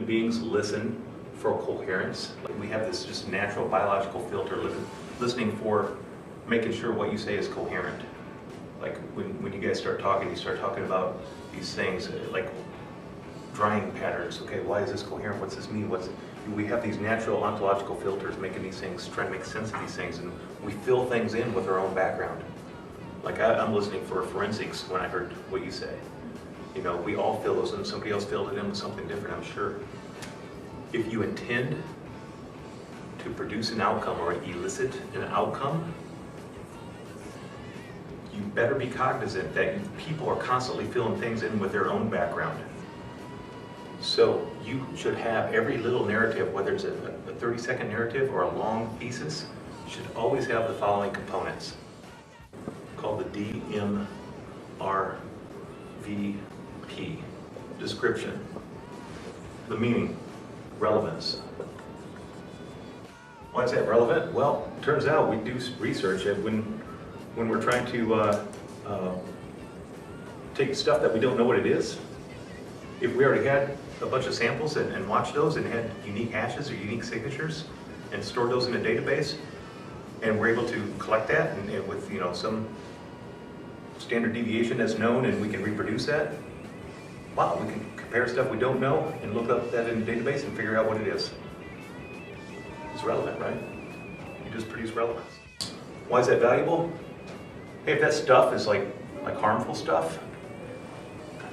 beings listen for coherence. Like, we have this just natural biological filter listening for making sure what you say is coherent. Like when you guys start talking, you start talking about these things like drying patterns. Okay, why is this coherent? What's this mean? We have these natural ontological filters making these things, trying to make sense of these things, and we fill things in with our own background. Like I'm listening for forensics when I heard what you say. You know, we all fill those in. Somebody else filled it in with something different, I'm sure. If you intend to produce an outcome or elicit an outcome, you better be cognizant that people are constantly filling things in with their own background. So you should have every little narrative, whether it's a 30-second narrative or a long thesis, should always have the following components, called the DMRVP. Description, the meaning, relevance. Why is that relevant? Well, it turns out we do research it when we're trying to take stuff that we don't know what it is. If we already had a bunch of samples and watched those and had unique hashes or unique signatures and stored those in a database, and we're able to collect that and with some standard deviation that's known, and we can reproduce that, wow, we can compare stuff we don't know and look up that in the database and figure out what it is. It's relevant, right? You just produce relevance. Why is that valuable? Hey, if that stuff is like harmful stuff,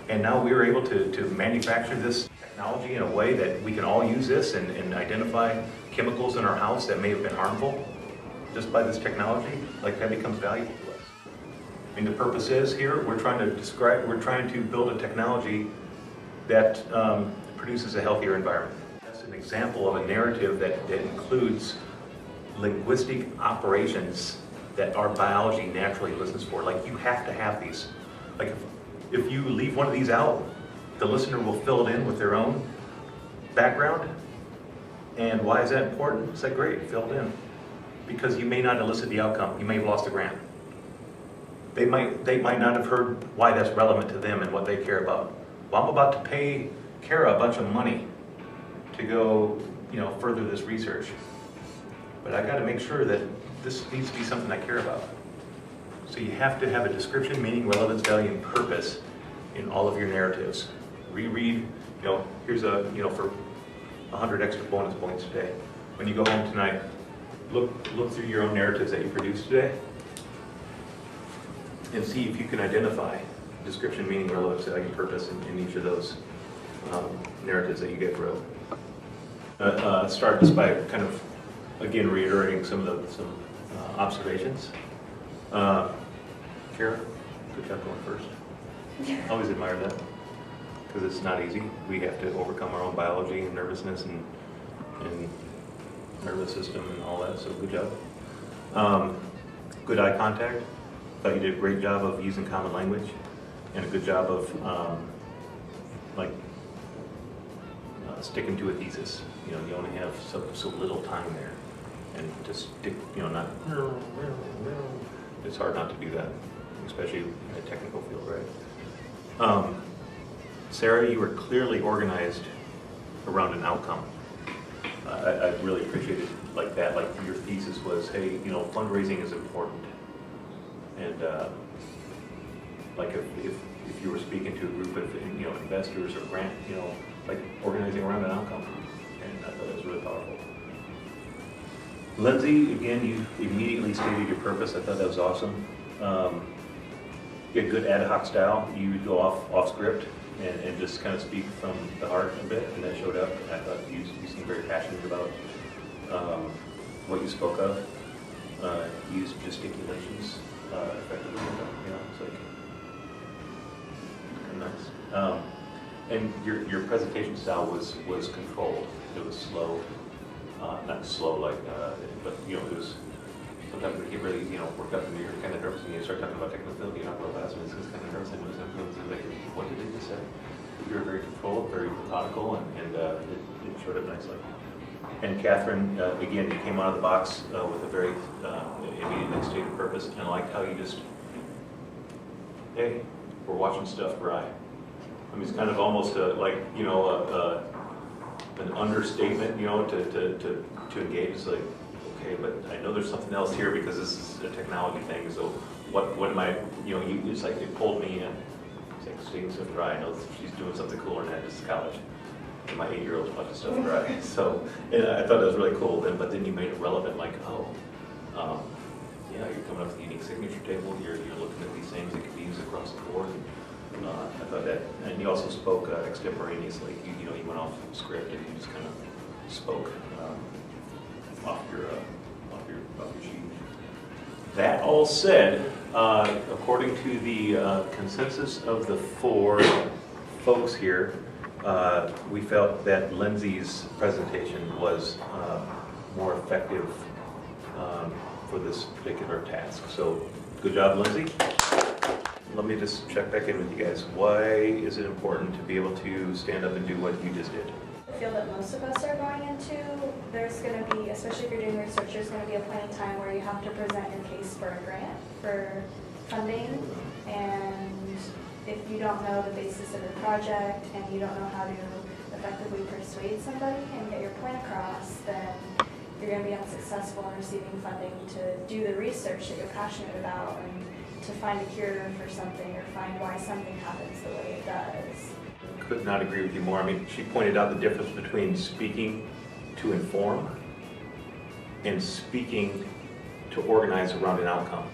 and now we were able to manufacture this technology in a way that we can all use this and identify chemicals in our house that may have been harmful just by this technology, like that becomes valuable to us. I mean, the purpose is here, we're trying to build a technology that produces a healthier environment. That's an example of a narrative that includes linguistic operations that our biology naturally listens for. Like, you have to have these. Like, if you leave one of these out, the listener will fill it in with their own background. And why is that important? It's like, great, filled in. Because you may not elicit the outcome. You may have lost a grant. They might not have heard why that's relevant to them and what they care about. Well, I'm about to pay Kara a bunch of money to go, further this research. But I got to make sure that this needs to be something I care about. So you have to have a description, meaning, relevance, value, and purpose in all of your narratives. Reread, here's for 100 extra bonus points today. When you go home tonight, look through your own narratives that you produced today and see if you can identify description, meaning, relevance, value, and purpose in each of those narratives that you get wrote. Start just by kind of, again, reiterating some observations. Kara, good job going first. I always admire that because it's not easy. We have to overcome our own biology and nervousness and nervous system and all that, so good job. Good eye contact. Thought you did a great job of using common language and a good job of sticking to a thesis. You only have so little time there, and to stick, not. It's hard not to do that, especially in a technical field, right? Sarah, you were clearly organized around an outcome. I really appreciated that. Like, your thesis was, hey, fundraising is important, and if you were speaking to a group of investors or grant, organizing around an outcome, and I thought that was really powerful. Lindsay, again, you immediately stated your purpose. I thought that was awesome. You had good ad hoc style. You would go off script and just kind of speak from the heart a bit, and that showed up. I thought you seemed very passionate about what you spoke of. Used gesticulations effectively. It's like kind of nice. And your presentation style was controlled. It was slow. Not slow but it was, sometimes we get really, worked up and you're kind of nervous and you start talking about technical, you're not real fast, and it's kind of nervous and it's like, what did they just say? You were very controlled, very methodical, and it showed up nicely. And Catherine, again, you came out of the box with a very immediately stated purpose, and I liked how you just, hey, we're watching stuff dry. I mean, it's kind of almost an understatement, you know, to engage. It's like, okay, but I know there's something else here because this is a technology thing. So what am I, you know, it's like it pulled me in. It's like staying so dry. I know she's doing something cooler than that. This is college. And my 8-year-old's watching stuff dry. So and I thought that was really cool. But then you made it relevant, like, oh, yeah, you're coming up with a unique signature table. You're looking at these things that can be used across the board. And, I thought that, and you also spoke extemporaneously. You know, you went off script and you just kind of spoke off your sheet. That all said, according to the consensus of the 4 folks here, we felt that Lindsay's presentation was more effective for this particular task. So, good job, Lindsay. Let me just check back in with you guys. Why is it important to be able to stand up and do what you just did? The field that most of us are going into, there's going to be, especially if you're doing research, there's going to be a point in time where you have to present your case for a grant, for funding, and if you don't know the basis of your project and you don't know how to effectively persuade somebody and get your point across, then you're going to be unsuccessful in receiving funding to do the research that you're passionate about and to find a cure for something or find why something happens the way it does. Could not agree with you more. I mean, she pointed out the difference between speaking to inform and speaking to organize around an outcome.